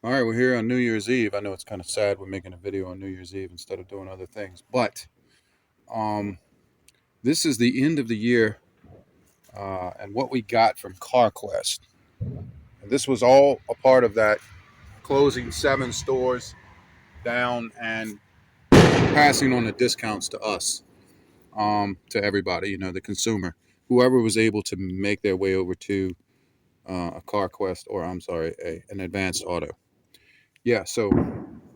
All right, we're here on New Year's Eve. I know it's kind of sad we're making a video on New Year's Eve instead of doing other things, but um, this is the end of the year and what we got from CarQuest. And this was all a part of that closing 7 stores down and passing on the discounts to us, to everybody, the consumer, whoever was able to make their way over to a CarQuest or I'm sorry, an Advanced Auto. Yeah, so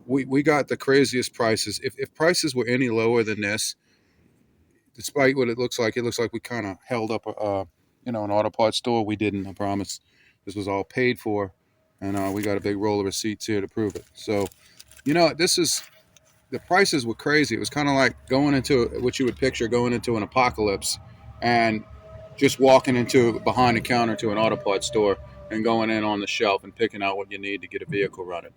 we got the craziest prices. If prices were any lower than this, despite what it looks like we kind of held up an auto parts store. We didn't, I promise. This was all paid for, and we got a big roll of receipts here to prove it. So, this is the prices were crazy. It was kind of like going into what you would picture going into an apocalypse, and just walking into behind the counter to an auto parts store and going in on the shelf and picking out what you need to get a vehicle running,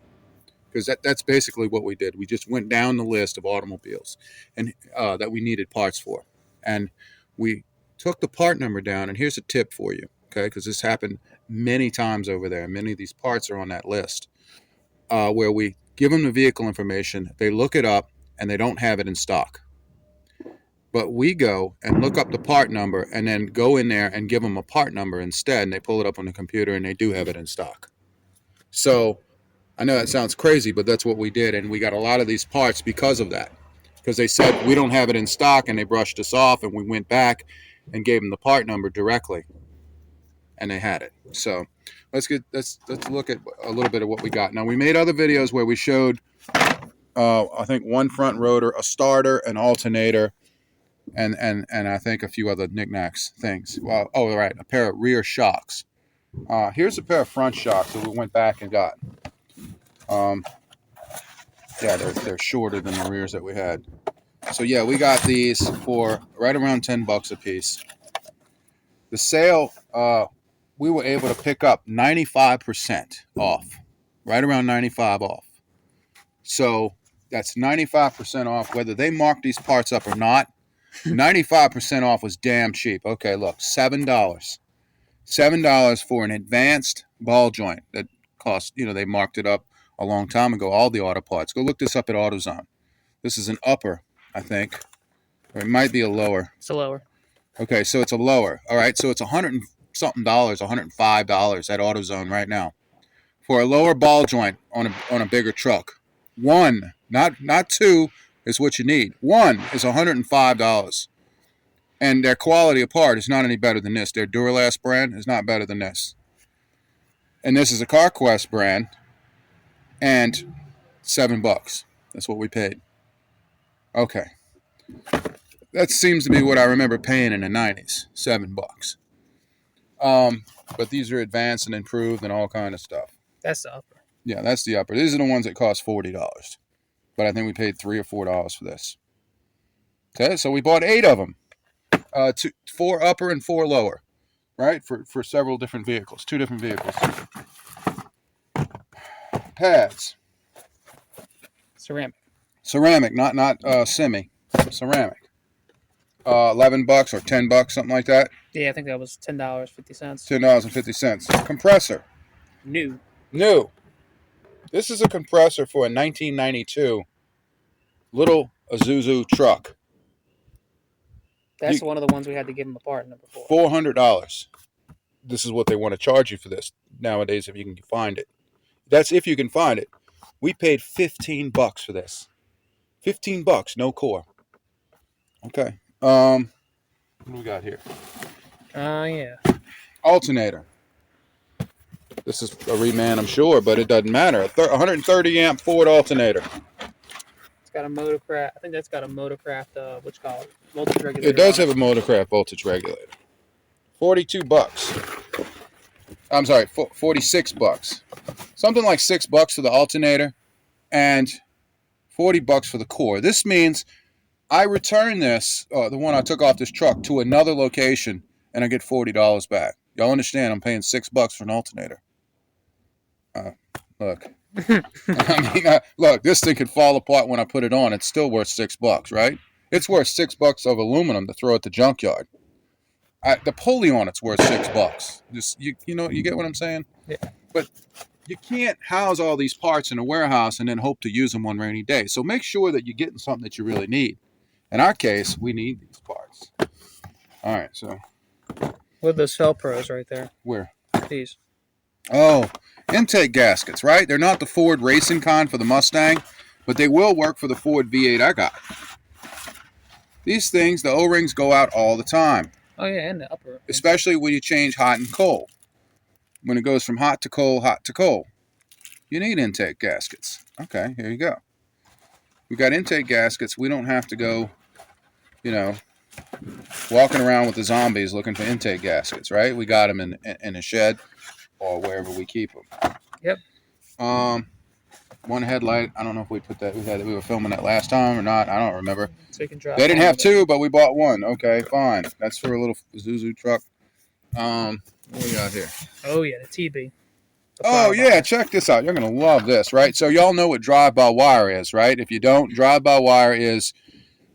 because that's basically what we did. We just went down the list of automobiles and that we needed parts for, and we took the part number down. And here's a tip for you, okay? Because this happened many times over there. Many of these parts are on that list, where we give them the vehicle information, they look it up, and they don't have it in stock. But we go and look up the part number and then go in there and give them a part number instead, and they pull it up on the computer and they do have it in stock. So I know that sounds crazy, but that's what we did, and we got a lot of these parts because of that. Because they said we don't have it in stock, and they brushed us off, and we went back and gave them the part number directly, and they had it. So let's look at a little bit of what we got. Now, we made other videos where we showed, I think, one front rotor, a starter, an alternator, and I think a few other knickknacks things. Well, oh right, a pair of rear shocks. Here's a pair of front shocks that we went back and got. Yeah, they're shorter than the rears that we had. So yeah, we got these for right around $10 a piece. The sale, we were able to pick up 95% off, right around 95 off. So that's 95% off, whether they mark these parts up or not. 95% off was damn cheap. Okay, look, $7. $7 for an advanced ball joint that cost, they marked it up a long time ago, all the auto parts. Go look this up at AutoZone. This is an upper, I think. Or it might be a lower. It's a lower. Okay, so it's a lower. All right, so it's $100 and something, $105 at AutoZone right now for a lower ball joint on a bigger truck. One, not two, is what you need. One is $105, and their quality of part is not any better than this. Their Duralast brand is not better than this, and this is a CarQuest brand, and $7. That's what we paid. Okay. That seems to be what I remember paying in the 90s, $7. But these are advanced and improved and all kind of stuff. That's the upper. Yeah, that's the upper. These are the ones that cost $40. But I think we paid $3 or $4 for this. Okay, so we bought 8 of them. 4 upper and 4 lower, right? For several different vehicles, 2 different vehicles. Pads. Ceramic, not semi. Ceramic. $11 or $10, something like that. Yeah, I think that was $10.50. $10.50. Compressor. New. This is a compressor for a 1992 little Isuzu truck. That's one of the ones we had to give them a part number for. $400. This is what they want to charge you for this nowadays if you can find it. That's if you can find it. We paid $15 for this. $15, no core. Okay. What do we got here? Yeah. Alternator. This is a reman, I'm sure, but it doesn't matter. 130 amp Ford alternator. It's got a Motorcraft. I think that's got a Motorcraft, what you call it, voltage regulator. It does have a Motorcraft voltage regulator. $42. I'm sorry, $46. Something like $6 for the alternator and $40 for the core. This means I return this, the one I took off this truck, to another location, and I get $40 back. Y'all understand? I'm paying $6 for an alternator. Look, look, this thing could fall apart when I put it on. It's still worth $6, right? It's worth $6 of aluminum to throw at the junkyard. The pulley on it's worth $6. Just you get what I'm saying? Yeah. But you can't house all these parts in a warehouse and then hope to use them one rainy day. So make sure that you're getting something that you really need. In our case, we need these parts. All right, so What are those Felpros right there? where? These. Oh, intake gaskets, right? They're not the Ford racing kind for the Mustang, but they will work for the Ford V8 I got. These things, the O-rings go out all the time. Oh yeah, and the upper. Especially when you change hot and cold. When it goes from hot to cold, you need intake gaskets. Okay, here you go. We got intake gaskets. We don't have to go, walking around with the zombies looking for intake gaskets, right? We got them in a shed or wherever we keep them. Yep. One headlight. I don't know if we put that. We were filming that last time or not. I don't remember. So you can drive. They didn't have two, but we bought one. Okay, fine. That's for a little Zuzu truck. What we got here? Oh yeah, the TB. Oh yeah, check this out. You're gonna love this, right? So y'all know what drive-by-wire is, right? If you don't, drive-by-wire is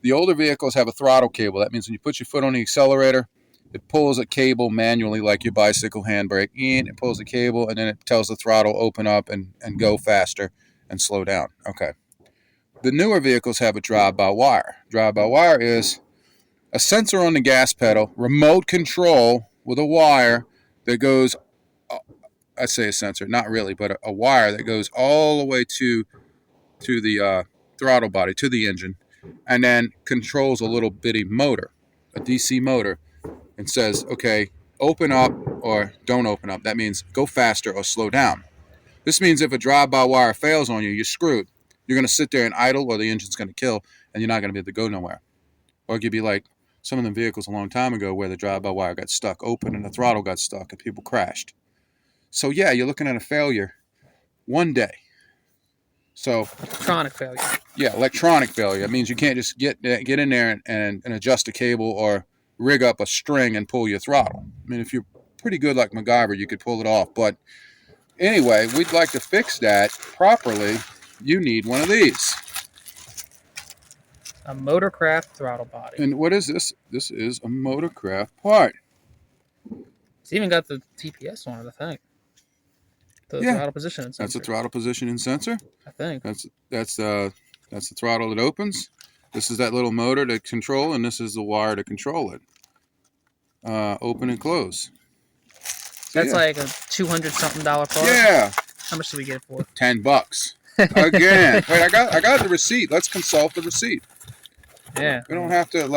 the older vehicles have a throttle cable. That means when you put your foot on the accelerator, it pulls a cable manually like your bicycle handbrake. And it pulls the cable, and then it tells the throttle open up and go faster and slow down. Okay. The newer vehicles have a drive-by-wire. Drive-by-wire is a sensor on the gas pedal, remote control with a wire that goes, I say a sensor, not really, but a wire that goes all the way to the throttle body, to the engine, and then controls a little bitty motor, a DC motor, and says, okay, open up or don't open up. That means go faster or slow down. This means if a drive-by-wire fails on you, you're screwed. You're going to sit there and idle or the engine's going to kill, and you're not going to be able to go nowhere. Or it could be like some of them vehicles a long time ago where the drive-by-wire got stuck open and the throttle got stuck and people crashed. So, yeah, you're looking at a failure one day. So electronic failure. Yeah, electronic failure. It means you can't just get in there and adjust a cable or rig up a string and pull your throttle. I mean, if you're pretty good like MacGyver, you could pull it off. But anyway, we'd like to fix that properly. You need one of these. A Motorcraft throttle body. And what is this? This is a Motorcraft part. It's even got the TPS on it, I think. The throttle position sensor. That's a throttle positioning sensor. I think. That's the throttle that opens. This is that little motor to control, and this is the wire to control it. Open and close. So, that's like a $200-something part. Yeah. How much did we get it for? $10. Again. Wait, I got the receipt. Let's consult the receipt. Yeah. We don't have to.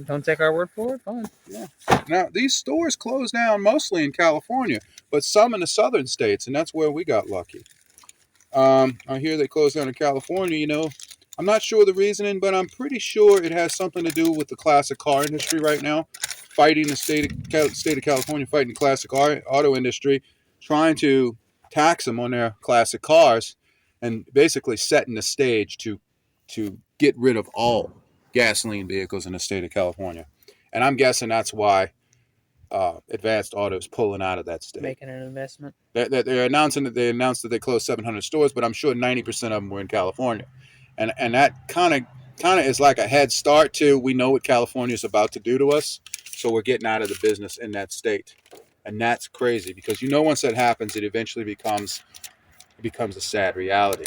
Don't take our word for it. Fine. Yeah. Now these stores close down mostly in California, but some in the southern states, and that's where we got lucky. I hear they closed down in California. I'm not sure the reasoning, but I'm pretty sure it has something to do with the classic car industry right now, fighting the state of California, fighting the classic auto industry, trying to tax them on their classic cars, and basically setting the stage to get rid of all gasoline vehicles in the state of California. And I'm guessing that's why Advanced Auto is pulling out of that state. Making an investment. They're announcing that they closed 700 stores, but I'm sure 90% of them were in California. And that kind of is like a head start to, we know what California is about to do to us, so we're getting out of the business in that state. And that's crazy because once that happens, it eventually becomes a sad reality.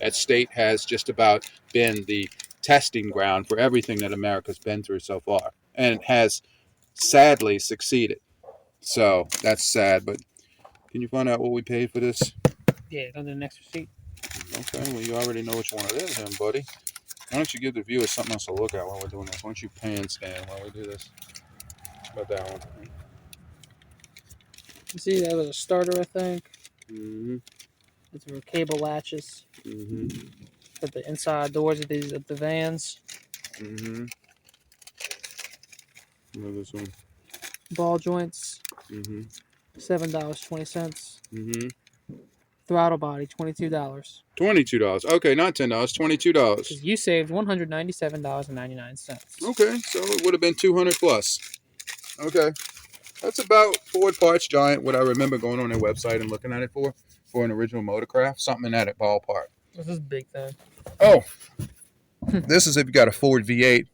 That state has just about been the testing ground for everything that America's been through so far, and has sadly succeeded. So that's sad, but can you find out what we paid for this? Yeah, under the next receipt. Okay, well, you already know which one it is then, buddy. Why don't you give the viewers something else to look at while we're doing this? Why don't you pan scan while we do this? How about that one? You see, that was a starter, I think. Mm-hmm. These were cable latches. Mm-hmm. For the inside doors of the vans. Mm-hmm. Look at this one. Ball joints. Mm-hmm. $7.20. Mm-hmm. Throttle body, $22. $22. Okay, not $10. $22. You saved $197.99. Okay, so it would have been $200 plus. Okay, that's about Ford Parts Giant. What I remember going on their website and looking at it for an original Motorcraft, something in that ballpark. This is a big thing. Oh, this is if you got a Ford V8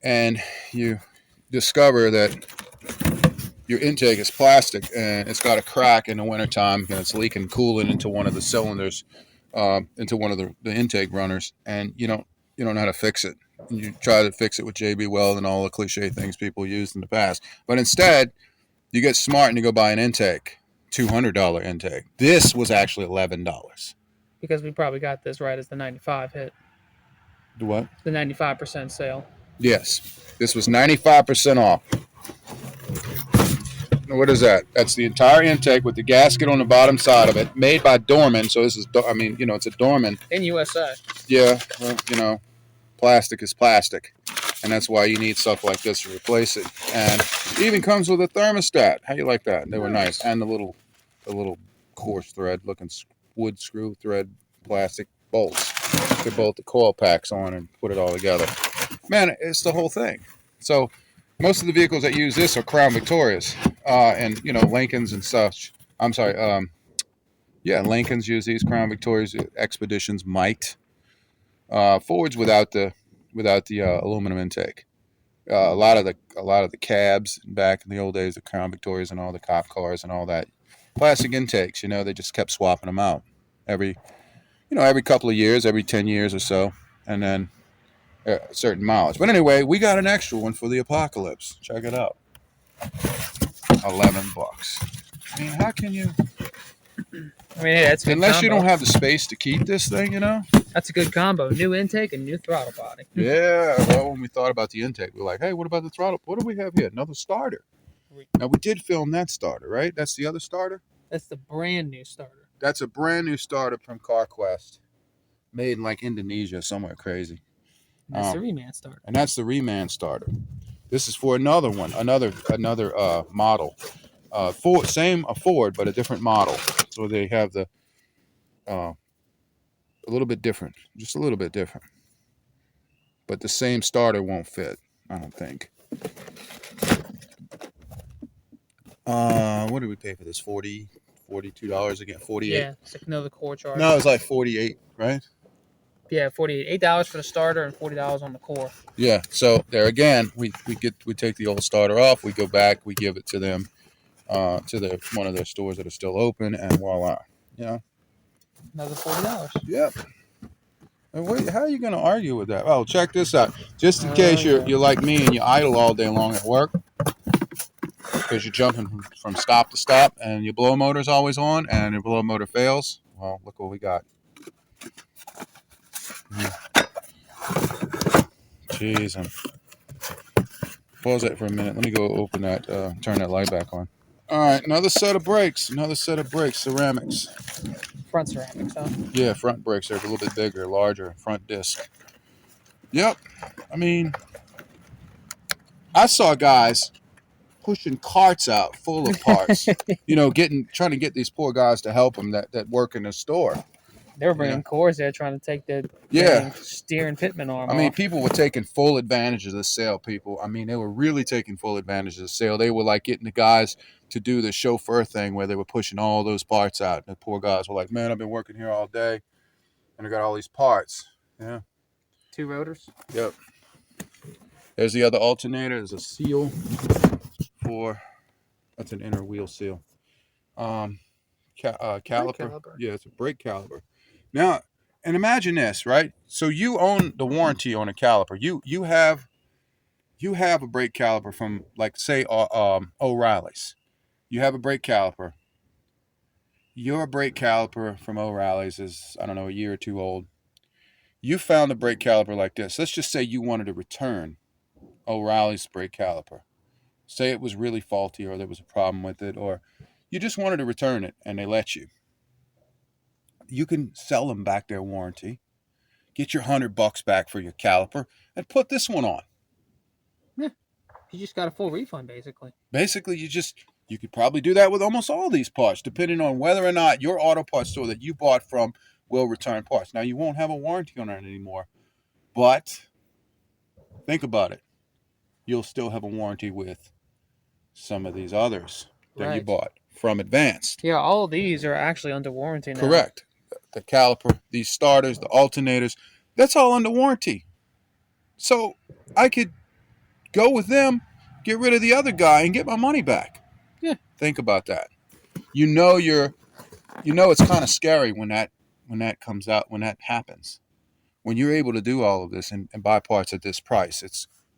and you discover that your intake is plastic and it's got a crack in the wintertime and it's leaking coolant into one of the cylinders, into one of the intake runners, and you don't know how to fix it. You try to fix it with JB Weld and all the cliche things people used in the past, but instead you get smart and you go buy an intake, $200 intake. This was actually $11. Because we probably got this right as the 95 hit. The what? The 95% sale. Yes, this was 95% off. What is that? That's the entire intake with the gasket on the bottom side of it, made by Dorman. So this is, I mean, it's a Dorman. In USA. Yeah, well, plastic is plastic, and that's why you need stuff like this to replace it. And it even comes with a thermostat. How you like that? They were nice, and the little coarse thread looking wood screw thread plastic bolts to bolt the coil packs on and put it all together. Man, it's the whole thing. So most of the vehicles that use this are Crown Victorias, and Lincolns and such. I'm sorry, Lincolns use these. Crown Victorias, Expeditions might. Fords without the aluminum intake. A lot of the cabs back in the old days, the Crown Victorias and all the cop cars and all that, plastic intakes. They just kept swapping them out every couple of years, every 10 years or so, and then certain mileage. But anyway, we got an extra one for the Apocalypse. Check it out. $11. I mean, how can you? I mean, that's a good unless you combo. don't have the space to keep this thing, That's a good combo. New intake and new throttle body. Yeah. Well, when we thought about the intake, we were like, hey, what about the throttle? What do we have here? Another starter. Now, we did film that starter, right? That's the other starter? That's the brand new starter. That's a brand new starter from CarQuest. Made in like Indonesia, somewhere crazy. That's the Reman starter. And that's the Reman starter. This is for another one, another model. A Ford, but a different model. So they have the a little bit different, just a little bit different. But the same starter won't fit, I don't think. What did we pay for this? $42 again, 48. Yeah, it's like another core charge. No, it's like 48, right? Yeah, $48. $8 for the starter and $40 on the core. Yeah. So there again, we take the old starter off, we go back, we give it to them, to one of their stores that are still open, and voila. Another $40. Yep. And wait, how are you going to argue with that? Oh, check this out. Just in case you're like me and you idle all day long at work because you're jumping from stop to stop and your blow motor's always on and your blow motor fails. Well, look what we got. Jeez. Pause it for a minute. Let me go open that, turn that light back on. All right, another set of brakes, ceramics. Front ceramics, huh? Yeah, front brakes are a little bit bigger, larger, front disc. Yep. I mean, I saw guys pushing carts out full of parts, trying to get these poor guys to help them that work in the store. They were bringing cores there trying to take the steering pitman arm I mean, off. people were taking full advantage of the sale, people. I mean, they were really taking full advantage of the sale. They were like getting the guys to do the chauffeur thing where they were pushing all those parts out. And the poor guys were like, man, I've been working here all day and I got all these parts. Yeah. 2 rotors. Yep. There's the other alternator. There's a seal that's an inner wheel seal. Caliper. caliper. Yeah, it's a brake caliper. Now, and imagine this, right? So you own the warranty on a caliper. You have a brake caliper from, like, say, O'Reilly's. You have a brake caliper. Your brake caliper from O'Reilly's is, I don't know, a year or two old. You found a brake caliper like this. Let's just say you wanted to return O'Reilly's brake caliper. Say it was really faulty or there was a problem with it, or you just wanted to return it and they let you. You can sell them back their warranty, get your $100 back for your caliper, and put this one on. Yeah, you just got a full refund, basically. Basically, you could probably do that with almost all these parts, depending on whether or not your auto parts store that you bought from will return parts. Now, you won't have a warranty on it anymore, but think about it. You'll still have a warranty with some of these others that you bought from Advanced. Yeah, all of these are actually under warranty now. Correct. The caliper, these starters, the alternators, that's all under warranty. So I could go with them, get rid of the other guy, and get my money back. Think about that. You know it's kind of scary when that comes out, when that happens. When you're able to do all of this and buy parts at this price,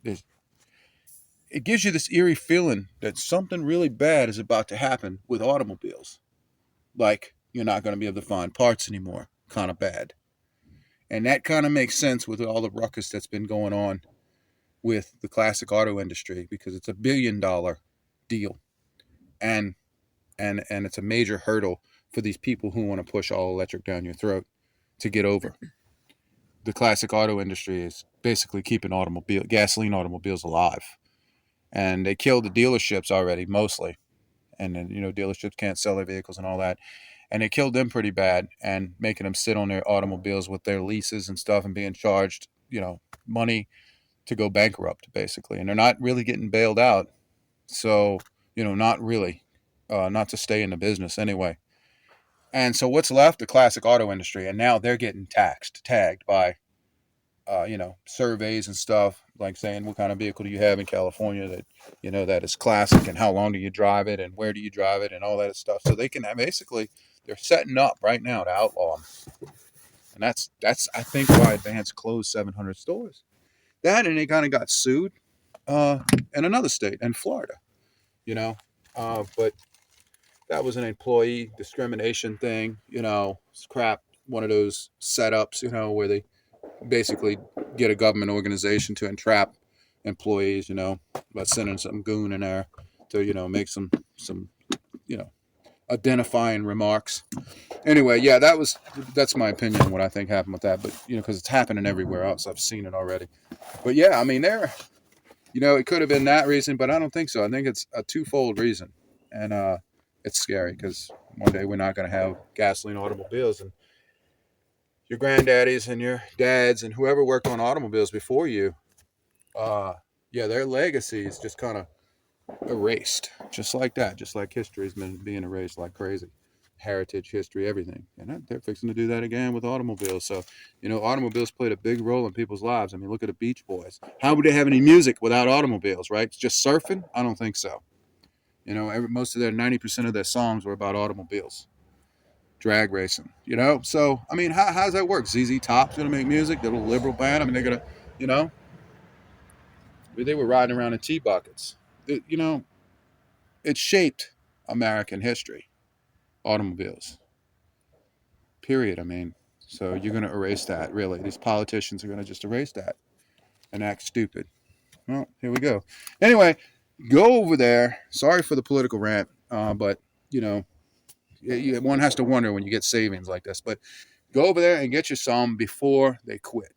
it gives you this eerie feeling that something really bad is about to happen with automobiles. Like you're not going to be able to find parts anymore. Kind of bad. And that kind of makes sense with all the ruckus that's been going on with the classic auto industry, because it's $1 billion deal. And it's a major hurdle for these people who want to push all electric down your throat to get over. The classic auto industry is basically keeping gasoline automobiles alive. And they killed the dealerships already, mostly. And then, dealerships can't sell their vehicles and all that. And they killed them pretty bad, and making them sit on their automobiles with their leases and stuff and being charged, money to go bankrupt, basically. And they're not really getting bailed out. So, not really, not to stay in the business anyway. And so what's left? The classic auto industry. And now they're getting tagged by, surveys and stuff, like saying what kind of vehicle do you have in California that, that is classic, and how long do you drive it, and where do you drive it, and all that stuff. So they can basically, they're setting up right now to outlaw them. And that's I think why Advance closed 700 stores. That, and they kind of got sued in another state, in Florida, but that was an employee discrimination thing, it's crap, one of those setups, where they basically get a government organization to entrap employees, by sending some goon in there to, make some, identifying remarks. Anyway, yeah, that's my opinion on what I think happened with that. But, because it's happening everywhere else. I've seen it already. But yeah, I mean, it could have been that reason, but I don't think so. I think it's a twofold reason. And it's scary, because one day we're not going to have gasoline automobiles, and your granddaddies and your dads and whoever worked on automobiles before you, their legacy is just kind of erased, just like that, just like history's been being erased like crazy. Heritage, history, everything. And they're fixing to do that again with automobiles. So, automobiles played a big role in people's lives. I mean, look at the Beach Boys. How would they have any music without automobiles, right? It's just surfing? I don't think so. Most of 90% of their songs were about automobiles. Drag racing, So, I mean, how does that work? ZZ Top's going to make music, the little liberal band. I mean, they're going to, they were riding around in tea buckets. It shaped American history, automobiles, period. I mean, so you're going to erase that, really. These politicians are going to just erase that and act stupid. Well, here we go. Anyway, go over there. Sorry for the political rant, but, one has to wonder when you get savings like this. But go over there and get you some before they quit.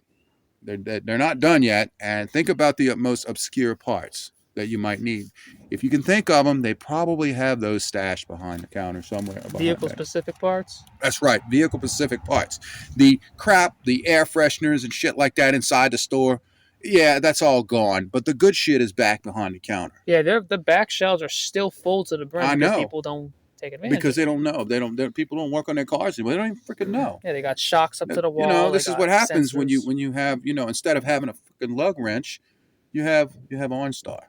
They're not done yet. And think about the most obscure parts that you might need. If you can think of them, they probably have those stashed behind the counter somewhere. Vehicle-specific parts? That's right, vehicle-specific parts. The crap, the air fresheners and shit like that inside the store, yeah, that's all gone. But the good shit is back behind the counter. Yeah, the back shelves are still full to the brim. I know. People don't take advantage. Because they don't know. People don't work on their cars anymore. They don't even freaking know. Yeah, they got shocks up to the wall. This is what happens when you have, instead of having a freaking lug wrench, you have OnStar.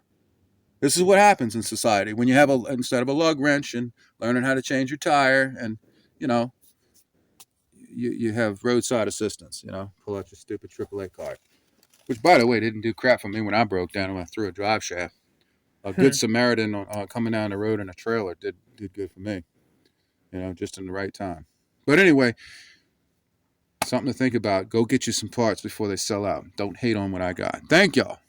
This is what happens in society when you have instead of a lug wrench and learning how to change your tire, and you have roadside assistance. Pull out your stupid AAA card, which, by the way, didn't do crap for me when I broke down and went through a drive shaft. A good Samaritan coming down the road in a trailer did good for me. Just in the right time. But anyway, something to think about. Go get you some parts before they sell out. Don't hate on what I got. Thank y'all.